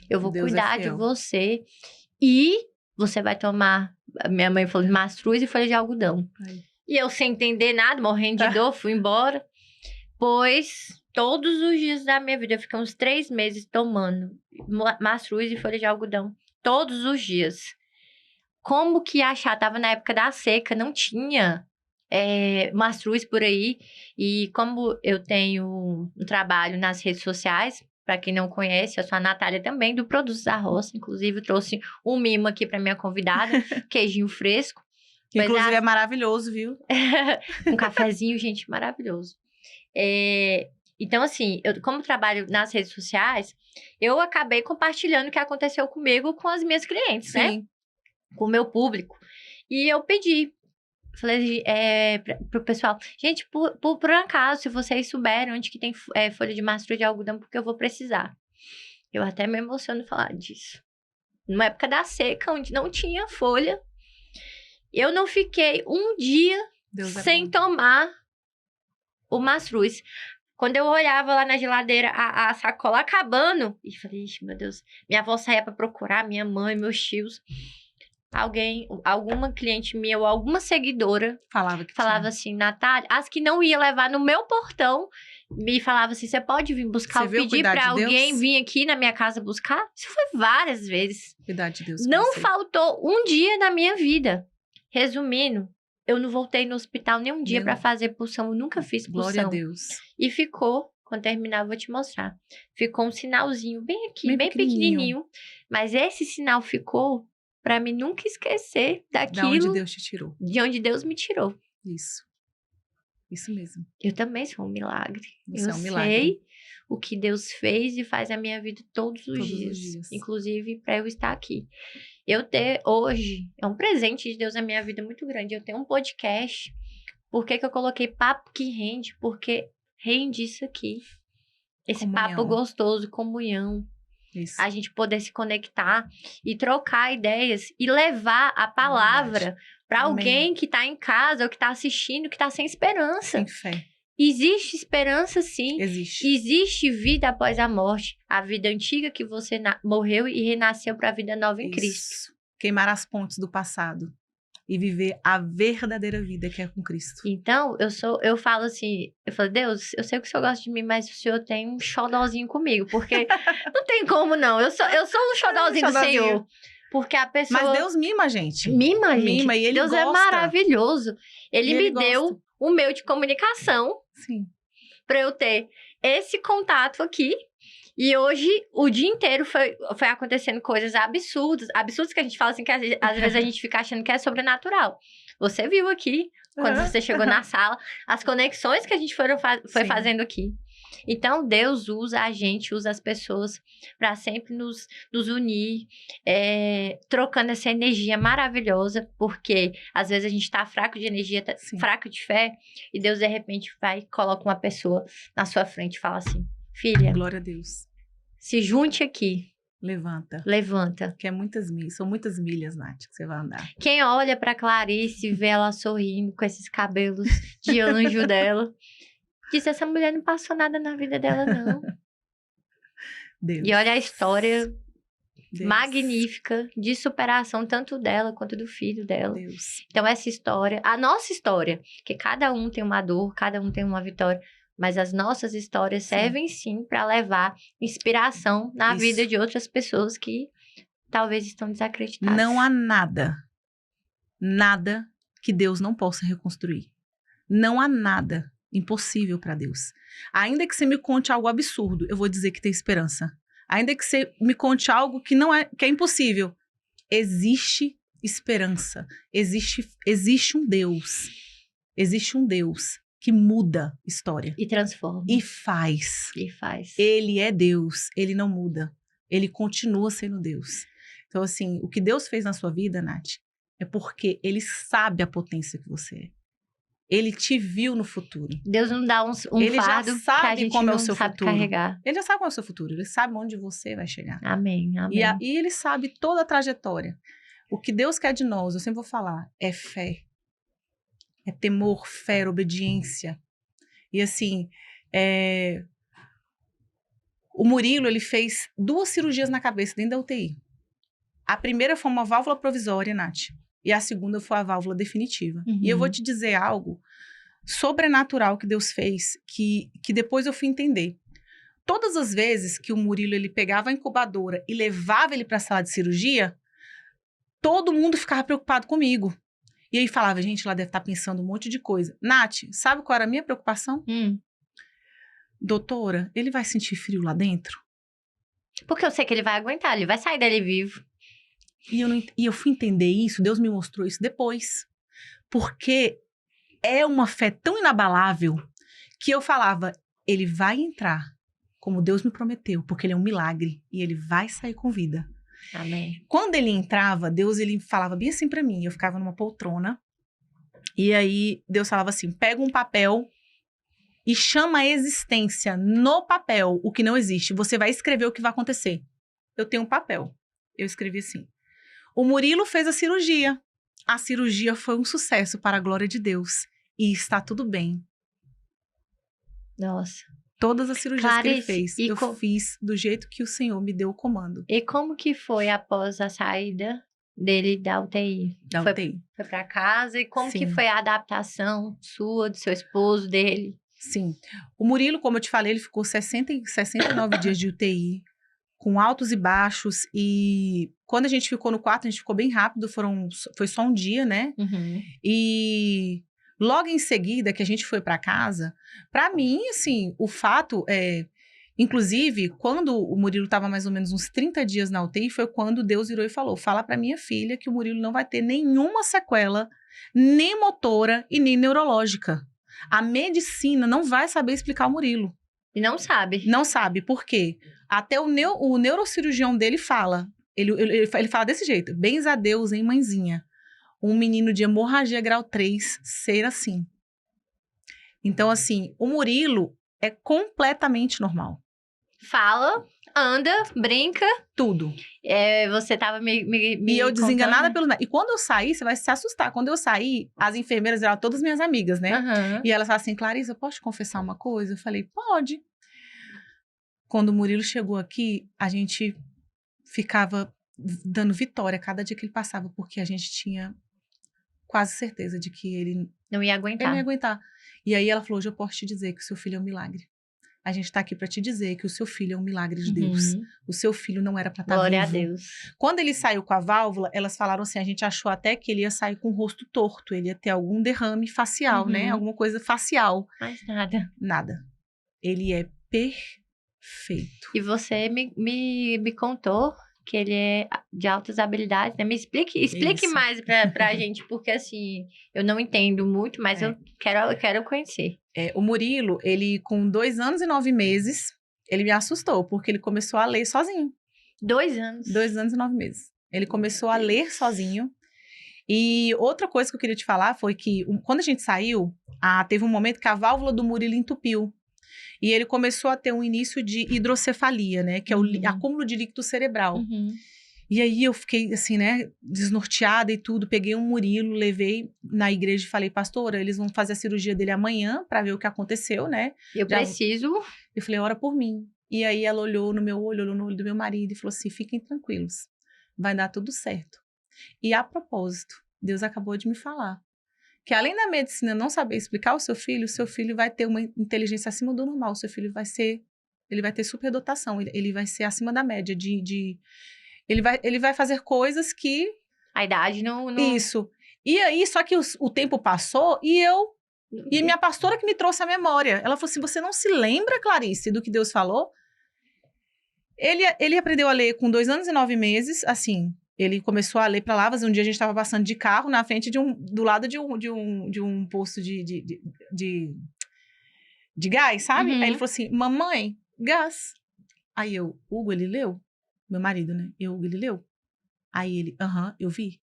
A: Eu vou cuidar de você e você vai tomar, minha mãe falou, mastruz e folha de algodão. Ai. E eu sem entender nada, morrendo de dor, fui embora. Pois todos os dias da minha vida, eu fiquei uns 3 meses tomando mastruz e folha de algodão. Todos os dias. Como que achar? Tava na época da seca, não tinha mastruz por aí. E como eu tenho um trabalho nas redes sociais, para quem não conhece, eu sou a Natália também, do Produtos da Roça. Inclusive, eu trouxe um mimo aqui para minha convidada, queijinho fresco.
B: Que inclusive é maravilhoso, viu?
A: Um cafezinho, gente, maravilhoso. Então, assim, eu, como trabalho nas redes sociais, eu acabei compartilhando o que aconteceu comigo com as minhas clientes, né? Com o meu público. E eu pedi, falei pro pessoal, gente, por acaso, se vocês souberem onde que tem folha de mastruz de algodão, porque eu vou precisar. Eu até me emociono falar disso. Numa época da seca, onde não tinha folha, eu não fiquei um dia sem tomar o mastruz. Quando eu olhava lá na geladeira, a sacola acabando, e falei, ixi, meu Deus, minha avó saía pra procurar, minha mãe, meus tios. alguma cliente minha ou alguma seguidora
B: Falava que
A: falava assim, Natália, as que não ia levar no meu portão, me falava assim, você pode vir buscar,
B: Você
A: eu
B: vê o
A: pedi
B: cuidado
A: pra
B: de
A: alguém
B: Deus?
A: vir aqui na minha casa buscar. Isso foi várias vezes.
B: Cuidar de Deus com
A: Não
B: você.
A: faltou um dia na minha vida. Resumindo, eu não voltei no hospital nem um dia pra fazer pulsão, eu nunca fiz
B: Glória a
A: pulsão.
B: Deus.
A: E ficou, quando terminar eu vou te mostrar, ficou um sinalzinho bem aqui,
B: Bem
A: bem pequenininho. Mas esse sinal ficou pra mim nunca esquecer
B: Da onde
A: daquilo
B: Deus te tirou.
A: de onde Deus me tirou.
B: Isso mesmo.
A: Eu também sou um milagre.
B: Você
A: Eu
B: é um milagre.
A: sei o que Deus fez e faz na minha vida todos os
B: Todos os
A: dias.
B: dias.
A: Inclusive para eu estar aqui. Eu ter hoje, é um presente de Deus na minha vida muito grande. Eu tenho um podcast. Por que eu coloquei Papo que Rende? Porque rende isso aqui. Esse
B: Comunhão.
A: papo gostoso, comunhão.
B: Isso.
A: A gente poder se conectar e trocar ideias e levar a palavra para alguém que tá em casa ou que tá assistindo, que tá sem esperança.
B: Sem fé.
A: Existe esperança, sim.
B: Existe.
A: Existe vida após a morte. A vida antiga que você morreu e renasceu para a vida nova em Cristo.
B: Queimar as pontes do passado e viver a verdadeira vida que é com Cristo.
A: Então, eu falo assim, eu falo, Deus, eu sei que o Senhor gosta de mim, mas o Senhor tem um xodózinho comigo, porque não tem como não. Eu sou um xodózinho do Senhor. Porque a pessoa...
B: Mas Deus mima a gente.
A: Mima, gente.
B: Mima, e Ele
A: Deus
B: gosta.
A: é maravilhoso. Ele me deu o meio de comunicação.
B: Sim.
A: Para eu ter esse contato aqui. E hoje, o dia inteiro, foi acontecendo coisas absurdas. Absurdas que a gente fala assim, que às vezes a gente fica achando que é sobrenatural. Você viu aqui, quando você chegou na sala, as conexões que a gente foi fazendo aqui. Então, Deus usa a gente, usa as pessoas para sempre nos unir, trocando essa energia maravilhosa, porque às vezes a gente tá fraco de energia, tá fraco de fé, e Deus, de repente, vai e coloca uma pessoa na sua frente e fala assim, filha,
B: glória a Deus,
A: se junte aqui.
B: Levanta. Que é muitas milhas, são muitas milhas, Nath, que você vai andar.
A: Quem olha pra Clarice e vê ela sorrindo com esses cabelos de anjo dela, diz, essa mulher não passou nada na vida dela, não.
B: Deus.
A: E olha a história magnífica de superação, tanto dela quanto do filho dela.
B: Deus.
A: Então, essa história, a nossa história, que cada um tem uma dor, cada um tem uma vitória, mas as nossas histórias servem sim para levar inspiração na vida de outras pessoas que talvez estão desacreditadas.
B: Não há nada que Deus não possa reconstruir. Não há nada impossível para Deus. Ainda que você me conte algo absurdo, eu vou dizer que tem esperança. Ainda que você me conte algo que é impossível, existe esperança. Existe um Deus. Existe um Deus que muda história.
A: E transforma.
B: E faz. Ele é Deus. Ele não muda. Ele continua sendo Deus. Então, assim, o que Deus fez na sua vida, Nath, é porque Ele sabe a potência que você é. Ele te viu no futuro.
A: Deus não dá um
B: Ele
A: fardo
B: já sabe
A: que a gente
B: como
A: não
B: é o seu
A: sabe
B: futuro.
A: carregar.
B: Ele já sabe qual é o seu futuro. Ele sabe onde você vai chegar.
A: Amém.
B: E Ele sabe toda a trajetória. O que Deus quer de nós, eu sempre vou falar, é fé. É temor, fé, obediência. E assim, o Murilo, ele fez 2 cirurgias na cabeça dentro da UTI. A primeira foi uma válvula provisória, Nath. E a segunda foi a válvula definitiva.
A: Uhum.
B: E eu vou te dizer algo sobrenatural que Deus fez, que depois eu fui entender. Todas as vezes que o Murilo ele pegava a incubadora e levava ele para a sala de cirurgia, todo mundo ficava preocupado comigo. E aí falava, gente, ela deve estar pensando um monte de coisa. Nath, sabe qual era a minha preocupação? Doutora, ele vai sentir frio lá dentro?
A: Porque eu sei que ele vai aguentar, ele vai sair dali vivo.
B: E eu fui entender isso, Deus me mostrou isso depois. Porque é uma fé tão inabalável que eu falava, ele vai entrar como Deus me prometeu, porque ele é um milagre e ele vai sair com vida.
A: Amém.
B: Quando ele entrava, Deus ele falava bem assim pra mim, eu ficava numa poltrona, e aí Deus falava assim, pega um papel e chama a existência no papel o que não existe, você vai escrever o que vai acontecer. Eu tenho um papel, eu escrevi assim, o Murilo fez a cirurgia foi um sucesso para a glória de Deus, e está tudo bem.
A: Nossa.
B: Todas as cirurgias
A: Clarice,
B: que ele fez, eu fiz do jeito que o Senhor me deu o comando.
A: E como que foi após a saída dele da UTI.
B: Da UTI.
A: Foi pra casa. E como
B: Sim.
A: que foi a adaptação sua, do seu esposo, dele?
B: Sim. O Murilo, como eu te falei, ele ficou 69 dias de UTI, com altos e baixos. E quando a gente ficou no quarto, a gente ficou bem rápido, foi só um dia, né?
A: Uhum.
B: E logo em seguida que a gente foi para casa, para mim, assim, o fato é... Inclusive, quando o Murilo estava mais ou menos uns 30 dias na UTI, foi quando Deus virou e falou: fala para minha filha que o Murilo não vai ter nenhuma sequela, nem motora e nem neurológica. A medicina não vai saber explicar o Murilo.
A: E não sabe.
B: Não sabe, por quê? Até o neurocirurgião dele fala, ele fala desse jeito: bens a Deus, hein, mãezinha? Um menino de hemorragia grau 3 ser assim. Então, assim, o Murilo é completamente normal.
A: Fala, anda, brinca.
B: Tudo.
A: Você tava me
B: E eu desenganada
A: contando.
B: pelo... E quando eu saí, você vai se assustar. Quando eu saí, as enfermeiras eram todas minhas amigas, né?
A: Uhum.
B: E elas falaram assim: Clarissa, eu posso te confessar uma coisa? Eu falei: pode. Quando o Murilo chegou aqui, a gente ficava dando vitória cada dia que ele passava, porque a gente tinha quase certeza de que ele
A: Não ia
B: não
A: aguentar.
B: ia aguentar. E aí ela falou: hoje eu posso te dizer que o seu filho é um milagre. A gente tá aqui pra te dizer que o seu filho é um milagre de Deus.
A: Uhum.
B: O seu filho não era pra estar
A: Glória
B: vivo.
A: a Deus.
B: Quando ele saiu com a válvula, elas falaram assim, a gente achou até que ele ia sair com o rosto torto, ele ia ter algum derrame facial, né? Alguma coisa facial.
A: Mas nada.
B: Nada. Ele é perfeito.
A: E você me contou que ele é de altas habilidades, né? Me explique
B: Isso.
A: mais pra gente, porque assim, eu não entendo muito, mas eu quero conhecer.
B: O Murilo, ele com 2 anos e 9 meses, ele me assustou, porque ele começou a ler sozinho.
A: 2 anos.
B: 2 anos e 9 meses. Ele começou a ler sozinho. E outra coisa que eu queria te falar foi que, quando a gente saiu, teve um momento que a válvula do Murilo entupiu. E ele começou a ter um início de hidrocefalia, né? Que é o acúmulo de líquido cerebral.
A: Uhum.
B: E aí eu fiquei assim, né? Desnorteada e tudo. Peguei um Murilo, levei na igreja e falei: pastora, eles vão fazer a cirurgia dele amanhã pra ver o que aconteceu, né?
A: Preciso.
B: Eu falei: ora por mim. E aí ela olhou no meu olho, olhou no olho do meu marido e falou assim: fiquem tranquilos, vai dar tudo certo. E a propósito, Deus acabou de me falar que além da medicina não saber explicar o seu filho vai ter uma inteligência acima do normal, o seu filho ele vai ter superdotação, ele vai ser acima da média ele vai fazer coisas que...
A: A idade não...
B: Isso. E aí, só que o tempo passou e minha pastora que me trouxe a memória, ela falou assim: você não se lembra, Clarice, do que Deus falou? Ele aprendeu a ler com 2 anos e 9 meses, assim... Ele começou a ler palavras. Um dia a gente estava passando de carro na frente do lado de um posto de gás, sabe?
A: Uhum.
B: Aí ele falou assim: mamãe, gás. Aí eu: Hugo, ele leu? Meu marido, né? Hugo, ele leu? Aí ele: aham, eu vi.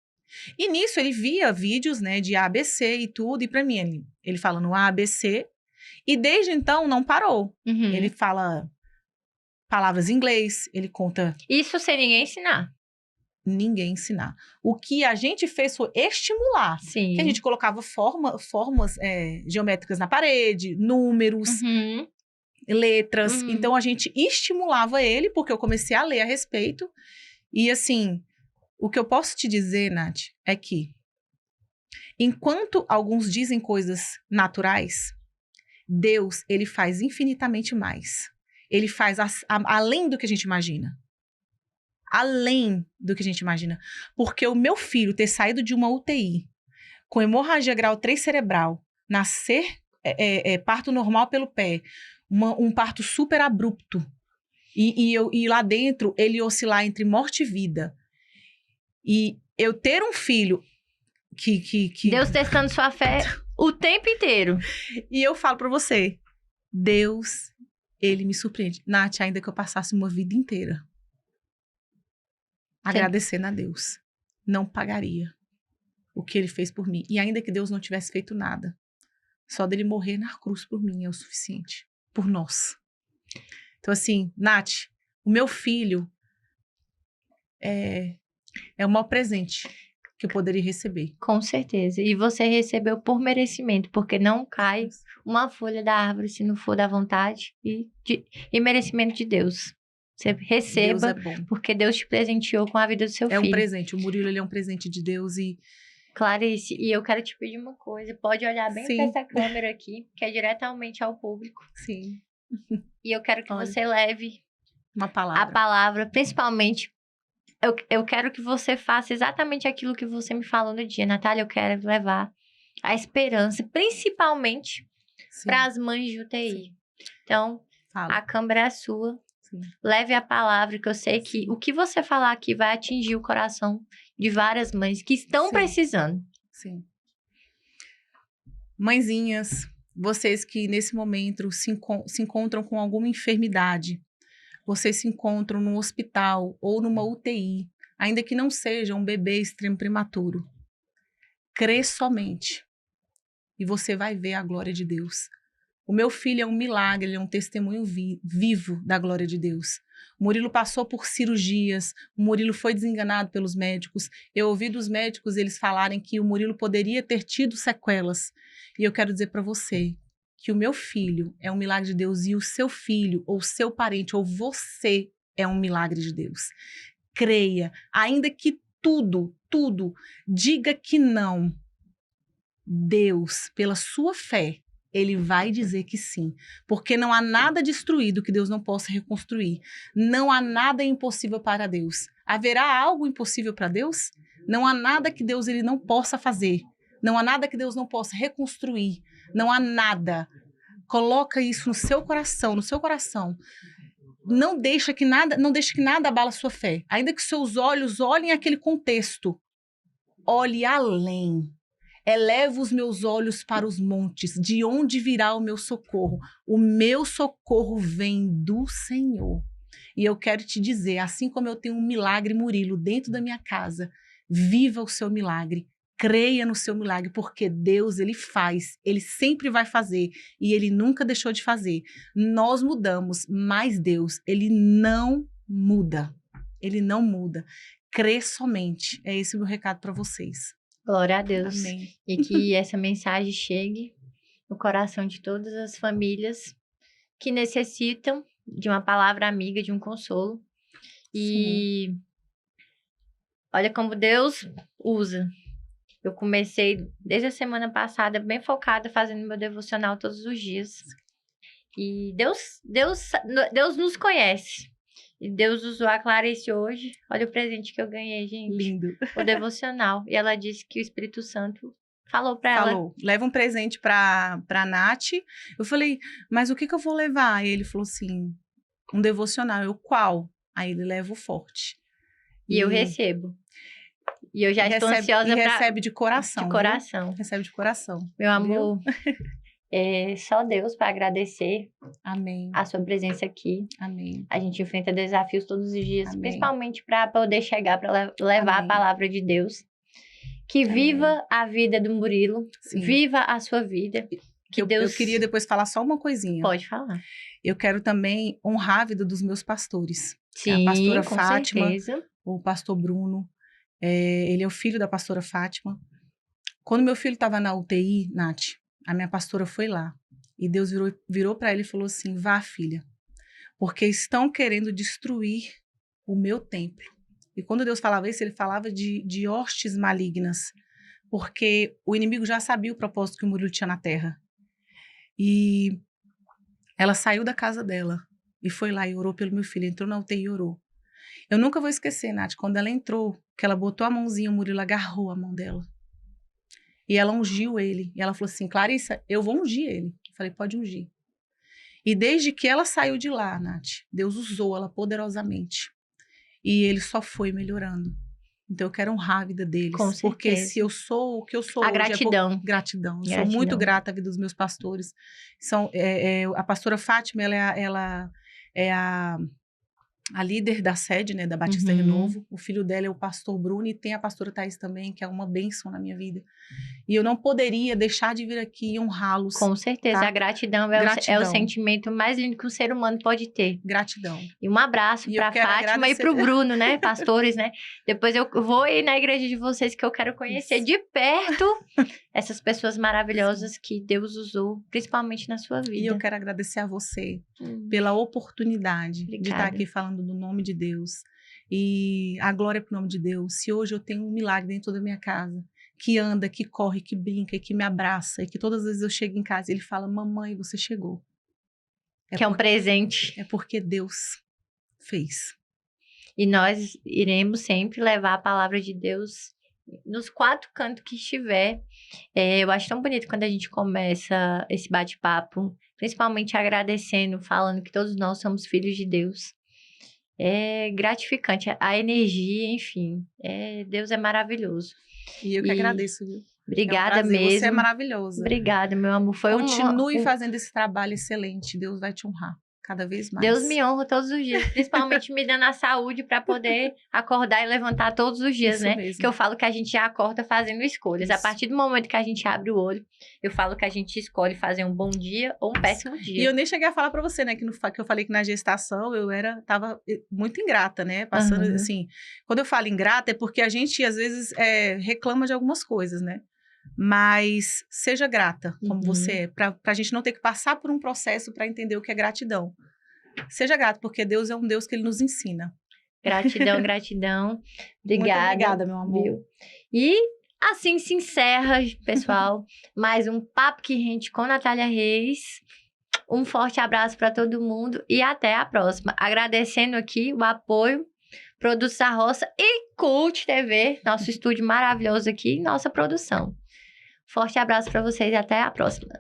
B: E nisso ele via vídeos, né, de ABC e tudo. E pra mim, ele fala no ABC. E desde então não parou.
A: Uhum.
B: Ele fala palavras em inglês, ele conta...
A: Isso sem ninguém ensinar.
B: Ninguém ensinar. O que a gente fez foi estimular.
A: Sim.
B: Que a gente colocava formas geométricas na parede, números, letras. Então, a gente estimulava ele, porque eu comecei a ler a respeito. E, assim, o que eu posso te dizer, Nath, é que enquanto alguns dizem coisas naturais, Deus, ele faz infinitamente mais. Ele faz além do que a gente imagina. Além do que a gente imagina. Porque o meu filho ter saído de uma UTI com hemorragia grau 3 cerebral, nascer parto normal pelo pé, um parto super abrupto, e lá dentro ele oscilar entre morte e vida, e eu ter um filho que...
A: Deus testando sua fé o tempo inteiro.
B: E eu falo pra você, Deus, ele me surpreende. Nath, ainda que eu passasse uma vida inteira agradecendo a Deus, não pagaria o que ele fez por mim. E ainda que Deus não tivesse feito nada, só dele morrer na cruz por mim é o suficiente. Por nós. Então, assim, Nath, o meu filho é o maior presente que eu poderia receber.
A: Com certeza. E você recebeu por merecimento, porque não cai uma folha da árvore se não for da vontade e merecimento de Deus. Você receba,
B: Deus é bom.
A: porque Deus te presenteou com a vida do seu filho.
B: É um presente. O Murilo, ele é um presente de Deus e...
A: Clarice, e eu quero te pedir uma coisa. Pode olhar bem para essa câmera aqui, que é diretamente ao público.
B: Sim.
A: E eu quero que você leve
B: uma palavra.
A: A palavra, principalmente, eu quero que você faça exatamente aquilo que você me falou no dia. Natália, eu quero levar a esperança, principalmente para as mães de UTI. Sim. Então, a câmera é sua. Sim. Leve a palavra, que eu sei que o que você falar aqui vai atingir o coração de várias mães que estão precisando.
B: Sim. Mãezinhas, vocês que nesse momento se encontram com alguma enfermidade, vocês se encontram num hospital ou numa UTI, ainda que não seja um bebê extremo prematuro, crê somente e você vai ver a glória de Deus. O meu filho é um milagre, ele é um testemunho vivo da glória de Deus. O Murilo passou por cirurgias, o Murilo foi desenganado pelos médicos. Eu ouvi dos médicos eles falarem que o Murilo poderia ter tido sequelas. E eu quero dizer para você que o meu filho é um milagre de Deus e o seu filho, ou seu parente, ou você é um milagre de Deus. Creia, ainda que tudo diga que não, Deus, pela sua fé, Ele vai dizer que sim, porque não há nada destruído que Deus não possa reconstruir. Não há nada impossível para Deus. Haverá algo impossível para Deus? Não há nada que Deus ele não possa fazer. Não há nada que Deus não possa reconstruir. Não há nada. Coloca isso no seu coração, no seu coração. Não deixa que nada abala a sua fé. Ainda que seus olhos olhem aquele contexto, olhe além. Eleva os meus olhos para os montes, de onde virá o meu socorro? O meu socorro vem do Senhor. E eu quero te dizer, assim como eu tenho um milagre Murilo dentro da minha casa, viva o seu milagre, creia no seu milagre, porque Deus, Ele faz, Ele sempre vai fazer, e Ele nunca deixou de fazer. Nós mudamos, mas Deus, Ele não muda. Ele não muda. Crê somente. É esse o meu recado para vocês.
A: Glória a Deus.
B: Amém.
A: E que essa mensagem chegue no coração de todas as famílias que necessitam de uma palavra amiga, de um consolo. E sim, olha como Deus usa. Eu comecei desde a semana passada bem focada fazendo meu devocional todos os dias. E Deus nos conhece. E Deus usou a Clarice hoje. Olha o presente que eu ganhei, gente.
B: Lindo.
A: O devocional. E ela disse que o Espírito Santo falou pra ela.
B: Falou. Leva um presente pra Nath. Eu falei, mas o que eu vou levar? Aí ele falou assim, um devocional. Eu, qual? Aí ele leva o forte.
A: E eu recebo. E eu já estou ansiosa pra...
B: recebe de coração.
A: De coração.
B: Viu? Recebe de coração.
A: Meu amor... É só Deus para agradecer.
B: Amém.
A: A sua presença aqui.
B: Amém.
A: A gente enfrenta desafios todos os dias,
B: Amém.
A: Principalmente para poder chegar, para levar
B: Amém.
A: A palavra de Deus. Que Amém. Viva a vida do Murilo, sim. Viva a sua vida. Que Deus...
B: Eu queria depois falar só uma coisinha.
A: Pode falar.
B: Eu quero também honrar a vida dos meus pastores.
A: Sim,
B: a pastora
A: com
B: Fátima,
A: certeza.
B: O pastor Bruno. Ele é o filho da pastora Fátima. Quando meu filho estava na UTI, Nath, a minha pastora foi lá e Deus virou para ele e falou assim, vá filha, porque estão querendo destruir o meu templo. E quando Deus falava isso, ele falava de hostes malignas, porque o inimigo já sabia o propósito que o Murilo tinha na terra. E ela saiu da casa dela e foi lá e orou pelo meu filho, entrou na UTI e orou. Eu nunca vou esquecer, Nath, quando ela entrou, que ela botou a mãozinha, o Murilo agarrou a mão dela. E ela ungiu ele. E ela falou assim, Clarissa, eu vou ungir ele. Eu falei, pode ungir. E desde que ela saiu de lá, Nath, Deus usou ela poderosamente. E ele só foi melhorando. Então eu quero honrar a vida deles.
A: Com certeza.
B: Porque se eu sou o que eu sou
A: a
B: hoje...
A: gratidão.
B: Gratidão. Eu sou muito grata à vida dos meus pastores. A pastora Fátima, ela é a líder da sede, né, da Batista Renovo. O filho dela é o pastor Bruno e tem a pastora Thaís também, que é uma bênção na minha vida. E eu não poderia deixar de vir aqui e honrá-los.
A: Com certeza, tá? A gratidão é o sentimento mais lindo que um ser humano pode ter.
B: Gratidão.
A: E um abraço para Fátima e para o Bruno, né, pastores, né? Depois eu vou ir na igreja de vocês que eu quero conhecer de perto essas pessoas maravilhosas que Deus usou, principalmente na sua vida.
B: E eu quero agradecer a você pela oportunidade de estar aqui falando abençoado no nome de Deus. E a glória é pro nome de Deus. Se hoje eu tenho um milagre dentro da minha casa, que anda, que corre, que brinca, que me abraça, e que todas as vezes eu chego em casa e ele fala, mamãe, você chegou.
A: Que é um presente.
B: É porque Deus fez.
A: E nós iremos sempre levar a palavra de Deus nos 4 cantos que estiver. Eu acho tão bonito quando a gente começa esse bate-papo, principalmente agradecendo, falando que todos nós somos filhos de Deus. É gratificante, a energia, enfim. Deus é maravilhoso.
B: E eu que agradeço, viu?
A: Obrigada
B: é um prazer,
A: mesmo.
B: Você é maravilhosa.
A: Obrigada, meu amor.
B: Continue fazendo esse trabalho excelente. Deus vai te honrar cada vez mais.
A: Deus me honra todos os dias, principalmente me dando a saúde para poder acordar e levantar todos os dias,
B: Isso
A: né?
B: mesmo.
A: Que eu falo que a gente já acorda fazendo escolhas.
B: Isso.
A: A partir do momento que a gente abre o olho, eu falo que a gente escolhe fazer um bom dia ou um péssimo dia.
B: E eu nem cheguei a falar para você, né? Que eu falei que na gestação eu tava muito ingrata, né? Passando assim. Quando eu falo ingrata é porque a gente às vezes reclama de algumas coisas, né? Mas seja grata como você é, pra gente não ter que passar por um processo para entender o que é gratidão. Seja grato, porque Deus é um Deus que Ele nos ensina.
A: Gratidão, gratidão. Obrigada.
B: Muito obrigada, meu amor.
A: Viu? E assim se encerra, pessoal, mais um Papo que Rende com Natália Reis. Um forte abraço para todo mundo e até a próxima. Agradecendo aqui o apoio Produtos da Roça e Cult TV, nosso estúdio maravilhoso aqui, nossa produção. Forte abraço para vocês e até a próxima.